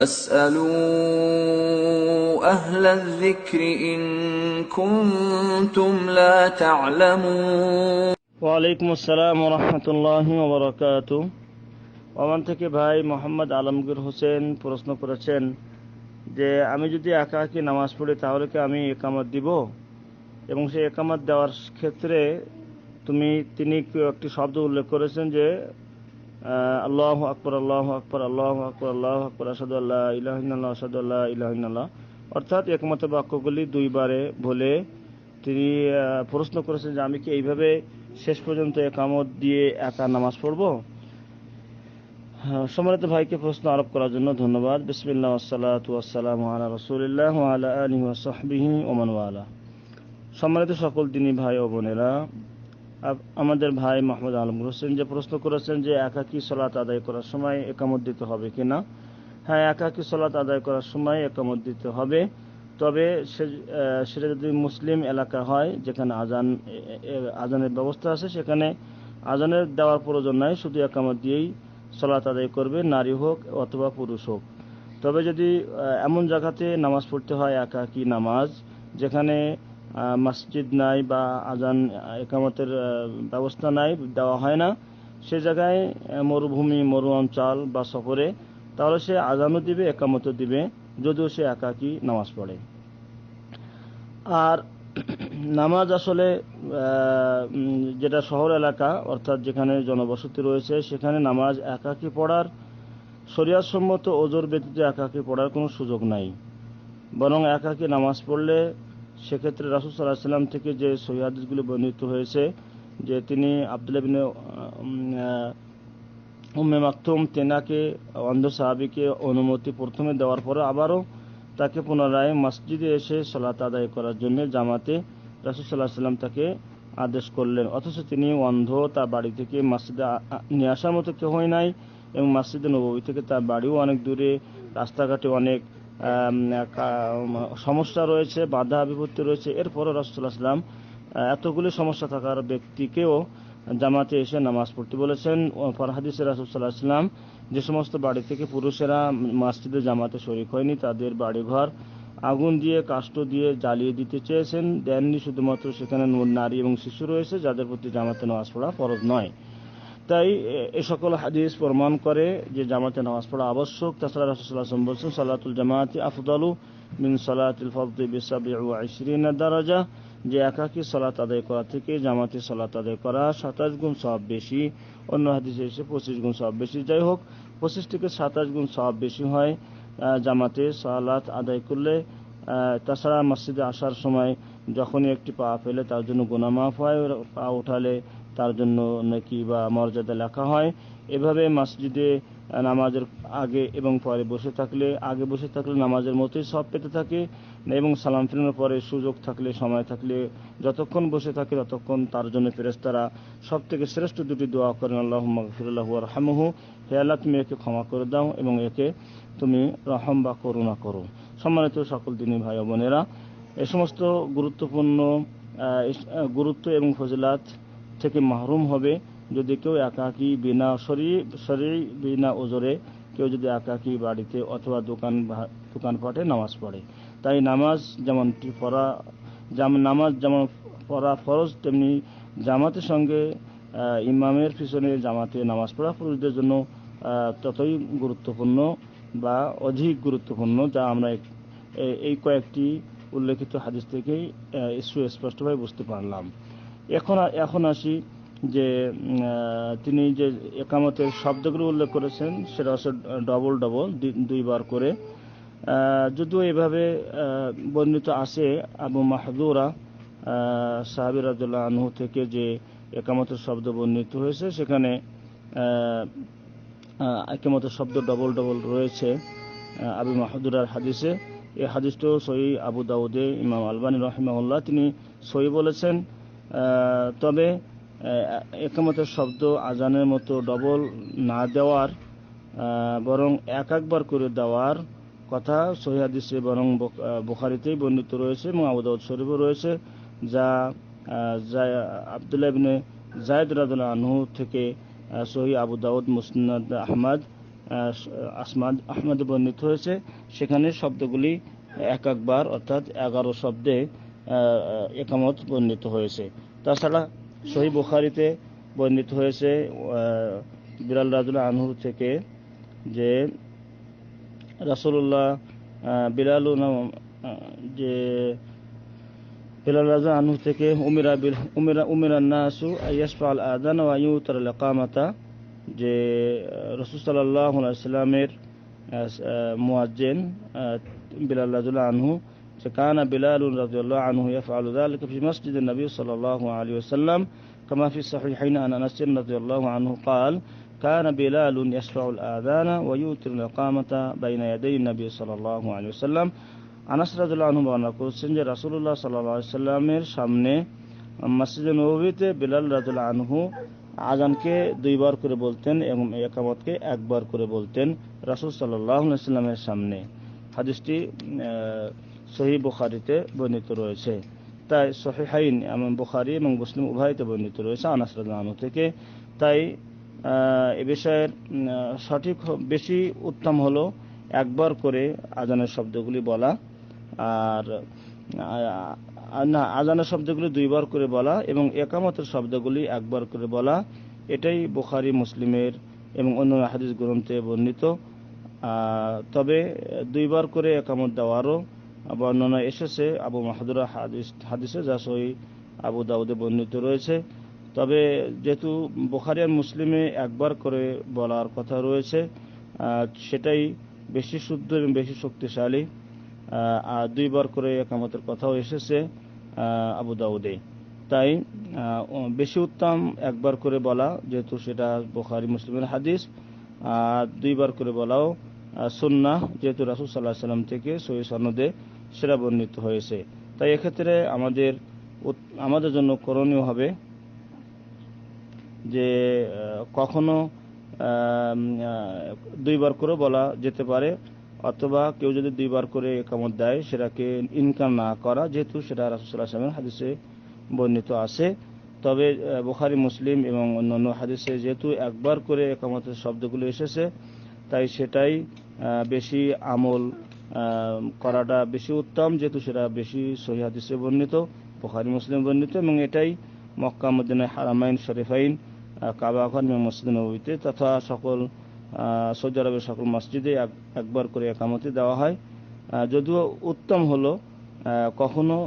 فاسألوا أهل الذكر إن كنتم لا تعلمون। ওয়ালাইকুম আসসালাম ওয়া রাহমাতুল্লাহি ওয়া বারাকাতুহু। ওমান থেকে ভাই মোহাম্মদ আলমগীর হোসেন প্রশ্ন করেছেন যে আমি যদি একা একি নামাজ পড়ি তাহলে কি আমি একামত দিব, এবং সেই একামত দেওয়ার ক্ষেত্রে তিনি একটি শব্দ উল্লেখ করেছেন যে আল্লাহু আকবার আল্লাহু আকবার আল্লাহু আকবার আল্লাহু আকবার আশহাদু আল্লা ইলাহা ইল্লাল্লাহ আশহাদু আল্লা ইলাহা ইল্লাল্লাহ, অর্থাৎ একমতের বাক্যগুলি দুইবারে বলে তিনি প্রশ্ন করেছেন যে আমি কি এইভাবে শেষ পর্যন্ত একামত দিয়ে একা নামাজ পড়ব। সম্মানিত ভাইকে প্রশ্ন আরোপ করার জন্য ধন্যবাদ। বিসমিল্লাহ ওয়াসসালাতু ওয়াসসালামু আলা রাসূলিল্লাহ ওয়া আলা আলিহি ওয়া সাহবিহি ওয়া মান ওয়ালা। সম্মানিত সকল দিনী ভাই ও বোনেরা, আমাদের ভাই মোহাম্মদ আলমগীর হোসেন যে প্রশ্ন করেছেন যে একাকী সালাত আদায় করার সময় একামত দিতে হবে কিনা। হ্যাঁ, একাকী সালাত আদায় করার সময় একামত দিতে হবে, তবে সেটা যদি মুসলিম এলাকা হয় যেখানে আজানের ব্যবস্থা আছে, সেখানে আজানের দেওয়ার প্রয়োজন নাই, শুধু একামত দিয়েই সালাত আদায় করবে, নারী হোক অথবা পুরুষ হোক। তবে যদি এমন জায়গাতে নামাজ পড়তে হয় একাকী নামাজ, যেখানে মসজিদ নাই বা আজান একামতের ব্যবস্থা নাই, দেওয়া হয় না, সে জায়গায় মরুভূমি, মরু অঞ্চল বা সফরে, তাহলে সে আজানও দিবে একামতও দিবে, যদিও সে একাকী নামাজ পড়ে। আর নামাজ আসলে যেটা শহর এলাকা অর্থাৎ যেখানে জনবসতি রয়েছে, সেখানে নামাজ একাকী পড়ার শরীয়তসম্মত ওজর ব্যতীত একাকী পড়ার কোনো সুযোগ নাই। বরং একাকী নামাজ পড়লে সেক্ষেত্রে রাসূল সাল্লাল্লাহু আলাইহি ওয়াসাল্লাম থেকে যে সহিহ হাদিসগুলো বর্ণিত হয়েছে যে তিনি আব্দুল্লাহ ইবনে উম্মে মাকতুম তেনাকে অন্ধ সাহাবীকে অনুমতি প্রথমে দেওয়ার পরে আবারও তাকে পুনরায় মসজিদে এসে সালাত আদায় করার জন্য জামাতে রাসূল সাল্লাল্লাহু আলাইহি ওয়াসাল্লাম তাকে আদেশ করলেন, অথচ তিনি অন্ধ, তার বাড়ি থেকে মসজিদে নিয়ে আসার মতো কেউই নাই, এবং মসজিদে নববী থেকে তার বাড়িও অনেক দূরে, রাস্তাঘাটে অনেক সমস্যা রয়েছে, বাধা বিপত্তি রয়েছে। এরপরও রাসূল সাল্লাল্লাহু আলাইহি ওয়াসাল্লাম এতগুলি সমস্যা থাকার ব্যক্তিকেও জামাতে এসে নামাজ পড়তে বলেছেন। পর হাদিসে রাসূল সাল্লাল্লাহু আলাইহি ওয়াসাল্লাম যে সমস্ত বাড়ি থেকে পুরুষেরা মসজিদে জামাতে শরীক হয়নি, তাদের বাড়িঘর আগুন দিয়ে, কাষ্ঠ দিয়ে জ্বালিয়ে দিতে চেয়েছেন, দেননি, শুধুমাত্র সেখানে নারী এবং শিশু রয়েছে যাদের প্রতি জামাতে নামাজ পড়া ফরজ নয়। তাই এ সকল হাদিস প্রমাণ করে যে জামাতে নামাজ পড়া আবশ্যক। তাছাড়া রাসূল সাল্লাল্লাহু আলাইহি ওয়াসাল্লাম বলেছেন সালাতুল জামাতি আফদালু মিন সালাতিল ফারদি বি 27 দারাজা, যে একাকী সালাত আদায় করা থেকে জামাতে সালাত আদায় করা 27 গুণ সওয়াব বেশি। অন্য হাদিসে এসে 25 গুণ সওয়াব বেশি। যাই হোক, 25 থেকে 27 গুণ সওয়াব বেশি হয় জামাতে সালাত আদায় করলে। তাছাড়া মসজিদে আসার সময় যখনই একটি পা ফেলে তার জন্য গুনাহ মাফ হয়, পা উঠালে তার জন্য নেকি বা মর্যাদা লেখা হয়। এভাবে মসজিদে নামাজের আগে এবং পরে বসে থাকলে, আগে বসে থাকলে নামাজের মতোই সওয়াব পেতে থাকে, এবং সালাম ফিরানোর পরে সুযোগ থাকলে, সময় থাকলে যতক্ষণ বসে থাকে ততক্ষণ তার জন্য ফেরেশতারা সবথেকে শ্রেষ্ঠ দুটি দোয়া করেন, আল্লাহুম্মা গফির লাহু ওয়ারহামহু, হে আল্লাহ তুমি একে ক্ষমা করে দাও এবং একে তুমি রহম বা করুণা করো। সম্মানিত সকল দিনী ভাই ও বোনেরা, এ সমস্ত গুরুত্ব এবং ফজিলাত থেকে মাহরুম হবে যদি কেউ একাকী বিনা বিনা ওজরে কেউ যদি একাকী বাড়িতে অথবা দোকানপাটে নামাজ পড়ে। তাই নামাজ যেমন পড়া ফরজ, তেমনি জামাতের সঙ্গে ইমামের পিছনে জামাতে নামাজ পড়া পুরুষদের জন্য ততই গুরুত্বপূর্ণ বা অধিক গুরুত্বপূর্ণ, যা আমরা এই কয়েকটি উল্লেখিত হাদিস থেকেই সুস্পষ্টভাবে বুঝতে পারলাম। এখন আসি যে তিনি যে একামতের শব্দগুলো উল্লেখ করেছেন সেটা হচ্ছে ডবল দুইবার করে। যদিও এভাবে বর্ণিত আছে আবু মাহযুরা সাহাবী রাদিয়াল্লাহু আনহু থেকে যে একামতের শব্দ বর্ণিত হয়েছে, সেখানে একামতের শব্দ ডবল রয়েছে আবু মাহযুরার হাদিসে। এই হাদিসটাও সহিহ আবু দাউদে ইমাম আলবানী রাহিমাহুল্লাহ তিনি সহিহ বলেছেন। তবে একামতের শব্দ আজানের মতো ডবল না দেওয়ার, বরং একবার করে দেওয়ার কথা সহিহ হাদিসে বরং বুখারীতেই বর্ণিত রয়েছে এবং আবু দাউদ শরীফেও রয়েছে, যা আব্দুল্লাহ ইবনে যায়েদ রাদিয়াল্লাহু আনহু থেকে সহিহ আবু দাউদ, মুসনাদ আহমদ আহমদে বর্ণিত হয়েছে, সেখানে শব্দগুলি একবার অর্থাৎ 11 শব্দে একামত বর্ণিত হয়েছে। তাছাড়া সহিহ বুখারীতে বর্ণিত হয়েছে বিলাল রাদিয়াল্লাহু আনহু থেকে যে রাসূলুল্লাহ বিলাল রাদিয়াল্লাহু আনহু থেকে উমিরান নাসু আইয়াশফাল আযান ওয়া ইউতার ইকামাতা, যে রাসূল সাল্লাল্লাহু আলাইহি ওয়াসাল্লামের মুয়াজ্জিন বিলাল রাদিয়াল্লাহু আনহু যে কানা বিলাল রাদিয়াল্লাহু আনহু ইয়াফআলু যালিকা ফি মসজিদিন নবী সাল্লাল্লাহু আলাইহি ওয়াসাল্লাম কামা ফি সাহিহাইন আন আনাস রাদিয়াল্লাহু আনহু قال كان بلال يشفع الآذان ويوتر الإقامة بين يدي النبي صلى الله عليه وسلم। আনাস রাদিয়াল্লাহু আনহু বর্ণনা করেছেন যে রাসূলুল্লাহ সাল্লাল্লাহু আলাইহি ওয়াসাল্লামের সামনে মসজিদে নববীতে বিলাল রাদিয়াল্লাহু আনহু আযানকে 2 বার করে বলতেন এবং ইকামতকে 1 বার করে বলতেন রাসূল সাল্লাল্লাহু আলাইহি ওয়াসাল্লামের সামনে। হাদিসটি সহিহ বুখারীতে বর্ণিত রয়েছে। তাই সহিহাইন এবং বুখারী এবং মুসলিম উভয়তে বর্ণিত রয়েছে আনাস রাদিয়াল্লাহু আনহু থেকে। তাই এ বিষয়ের সঠিক বেশি উত্তম হলো 1 বার করে আযানের শব্দগুলি বলা, আর আযানের শব্দগুলি 2 বার করে বলা এবং ইকামতের শব্দগুলি 1 বার করে বলা। এটাই বুখারী মুসলিমের এবং অন্য হাদিস গ্রন্থে বর্ণিত। তবে 2 বার করে ইকামত দেওয়ারও বর্ণনা এসেছে আবু মাহদুরা হাদিসে, যা সহিহ আবু দাউদে বর্ণিত রয়েছে। তবে যেহেতু বুখারী আর মুসলিমে 1 বার করে বলার কথা রয়েছে, সেটাই বেশি শুদ্ধ এবং বেশি শক্তিশালী। আর 2 বার করে ইকামতের কথাও এসেছে আবু দাউদে। তাই বেশি উত্তম 1 বার করে বলা, যেহেতু সেটা বুখারী মুসলিমের হাদিস। আর 2 বার করে বলাও সুন্নাহ, যেহেতু রাসূল সাল্লাল্লাহু আলাইহি ওয়াসাল্লাম থেকে সহিহ সনদে সেটা বর্ণিত হয়েছে। তাই এক্ষেত্রে আমাদের জন্য করণীয় হবে যে কখনো 2 বার করে বলা যেতে পারে, অথবা কেউ যদি 2 বার করে ইকামত দেয় সেটাকে ইনকার না করা, যেহেতু সেটা রাসূল সাল্লাল্লাহু আলাইহি ওয়াসাল্লামের হাদিসে বর্ণিত আছে। তবে বুখারী মুসলিম এবং অন্যান্য হাদিসে যেহেতু 1 বার করে ইকামতের শব্দগুলো এসেছে, তাই সেটাই বেশি আমল করাটা বেশি উত্তম, যেহেতু সেটা বেশি সহিহ হাদিসে বর্ণিত, বুখারী মুসলিম বর্ণিত, এবং এটাই মক্কা মদিনা হারামাইন শরীফাইন কাবা ঘর এবং মসজিদ নববীতে তথা সকল সৌদি আরবের সকল মসজিদে 1 বার করে ইকামতি দেওয়া হয়। যদিও উত্তম হলো কখনো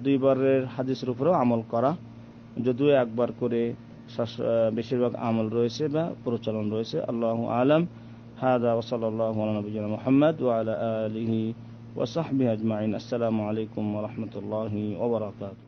2 বারের হাদিসের উপরেও আমল করা, যদিও 1 বার করে বেশিরভাগ আমল রয়েছে বা প্রচলন রয়েছে। আল্লাহু আলাম। হাদা ওয়া সাল্লাল্লাহু আলা নবিয়িনা মুহাম্মদ ওয়া আলা আলিহি ওয়া সাহবিহি আজমাইন। আসসালামু আলাইকুম ওয়া রাহমাতুল্লাহি ওয়া বারাকাতুহু।